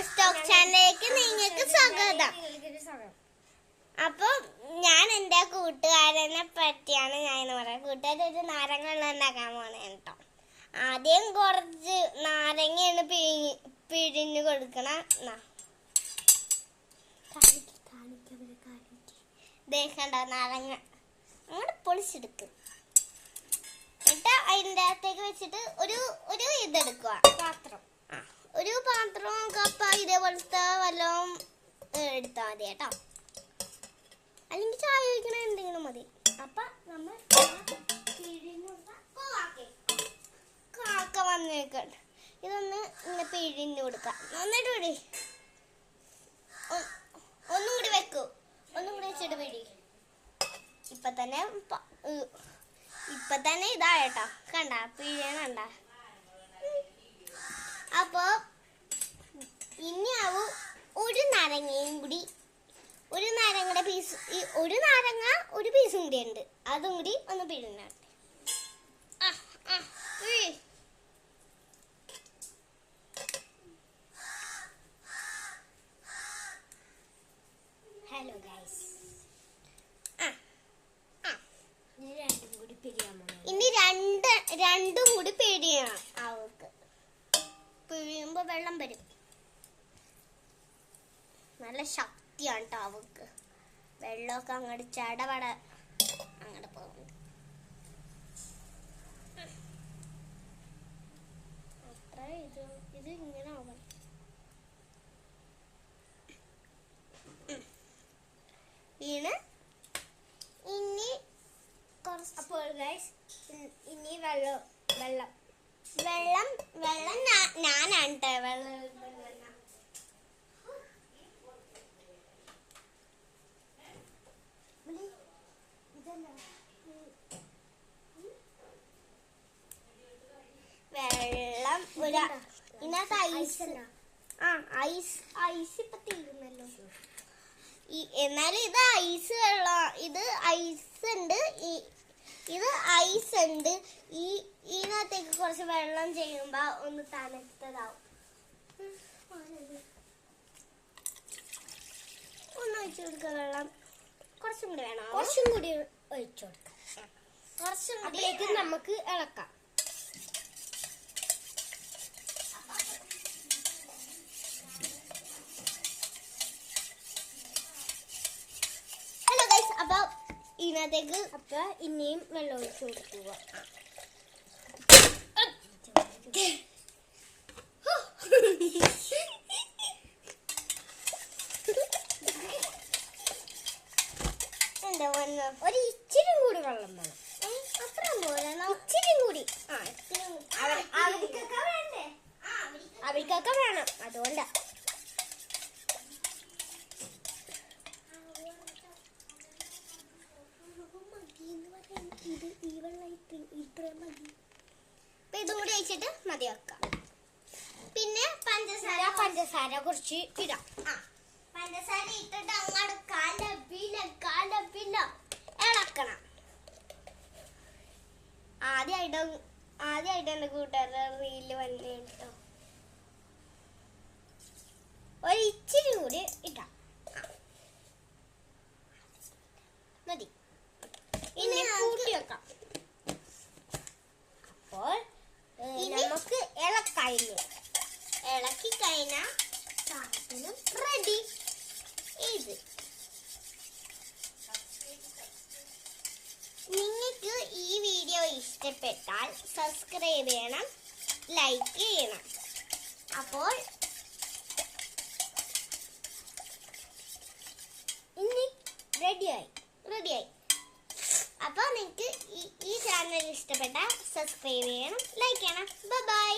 Stock ചാനലിലേക്ക് നിങ്ങൾക്ക് സ്വാഗതം. അപ്പൊ ഞാൻ എന്റെ കൂട്ടുകാരനെ പറ്റിയാണ് ഞാൻ പറയുന്നത്. കൂട്ടുകാർ ഒരു നാരങ്ങ വെള്ളം ഉണ്ടാക്കാൻ പോണേ കേട്ടോ. ആദ്യം കുറച്ച് നാരങ്ങയാണ് പിഴിഞ്ഞു കൊടുക്കണം. ദേഹണ്ട നാരങ്ങ അങ്ങോട്ട് പൊളിച്ചെടുക്കും. എന്നിട്ട് അതിൻ്റെ അകത്തേക്ക് വെച്ചിട്ട് ഒരു ഇതെടുക്കുക, പാത്രം. ഒരു പാത്രവും കപ്പ ഇതേപോലത്തെ വല്ലതും എടുത്താൽ മതി കേട്ടോ. അല്ലെങ്കിൽ ചായ ഒഴിക്കണ എന്തെങ്കിലും മതി. അപ്പൊ നമ്മൾ കാക്ക വന്നേക്കട്ടെ. ഇതൊന്ന് ഇങ്ങനെ പിഴിഞ്ഞു കൊടുക്കാം. നന്നായിട്ട് പിടി. ഒന്നും കൂടി വെക്കൂ. ഒന്നും കൂടി വെച്ചിട്ട് പിടി. ഇപ്പൊ തന്നെ ഇതായിട്ടോ. കണ്ട പിഴിയണണ്ട. അപ്പൊ ഇനി ആവും ഒരു നാരങ്ങയും കൂടി, ഒരു നാരങ്ങയുടെ പീസ്, ഒരു നാരങ്ങ ഒരു പീസും കൂടി ഉണ്ട്. അതും കൂടി ഒന്ന് പിഴിഞ്ഞാട്ടെ. ഹലോ ഗൈസ്, ഇനി രണ്ടും കൂടി പിഴിയണം. അവൾക്ക് പിഴിയുമ്പോ വെള്ളം വരും. നല്ല ശക്തിയാണ് കേട്ടോ അവൾക്ക്. വെള്ളമൊക്കെ അങ്ങോട്ട് ചടപട അങ്ങോട്ട് പോകുന്നുണ്ട്. അത്ര ഇത് ഇങ്ങനെ ആവണം. ഇനി അപ്പോൾ ഗൈസ്, ഇനി വെള്ളം ഞാനാണ് കേട്ടോ വെള്ളം. ഇതിനകത്ത് ഐസ് ഇപ്പൊ തീരുന്നല്ലോ. എന്നാലും ഇത് ഐസ് വെള്ളം. ഇത് ഐസ് ഉണ്ട്. ഇതിനകത്തേക്ക് കുറച്ച് വെള്ളം ചെയ്യുമ്പോ ഒന്ന് തണുത്തതാവും. ഒന്ന് ഒഴിച്ചു കൊടുക്കുക വെള്ളം. കുറച്ചും കൂടി വേണം. കുറച്ചും കൂടി ഒഴിച്ചു കൊടുക്കാം. കുറച്ചും കൂടി നമുക്ക് ഇളക്കാം. ഹലോ ഗൈസ്, അപ്പൊ ഇതിനകത്തേക്ക് ഇനിയും വെള്ളം ഒഴിച്ചു കൊടുക്കുക. ഒരു ഇച്ചിരി കൂടി വെള്ളം വേണം. അത്ര പോലെ ഇച്ചിരി കൂടി. അവർക്കൊക്കെ വേണം. അതുകൊണ്ടാ ഇതും കൂടി വെച്ചിട്ട് മതി വെക്കാം. പിന്നെ പഞ്ചസാര കുറച്ച് ഇടാം. പഞ്ചസാര ഇട്ടിട്ട് അങ്ങോട്ട് കലപ്പില ഇളക്കണം. ആദ്യമായിട്ട് എന്റെ കൂട്ടുകാരുടെ റീല് വന്നു കേട്ടോ. ഒരു ഇച്ചിരി കൂടി ഇട്ടാം മതി. ഇനി കൂട്ടി വെക്കാം. അപ്പോൾ നമുക്ക് ഇളക്കി കഴിഞ്ഞാൽ സാധനം റെഡി. ഇത് നിങ്ങൾക്ക് ഈ വീഡിയോ ഇഷ്ടപ്പെട്ടാൽ സബ്സ്ക്രൈബ് ചെയ്യണം, ലൈക്ക് ചെയ്യണം. അപ്പോൾ ഇനി റെഡിയായി. അപ്പോൾ നിങ്ങൾക്ക് ഈ ചാനൽ ഇഷ്ടപ്പെട്ടാൽ സബ്സ്ക്രൈബ് ചെയ്യണം, ലൈക്ക് ചെയ്യണം. ബൈ.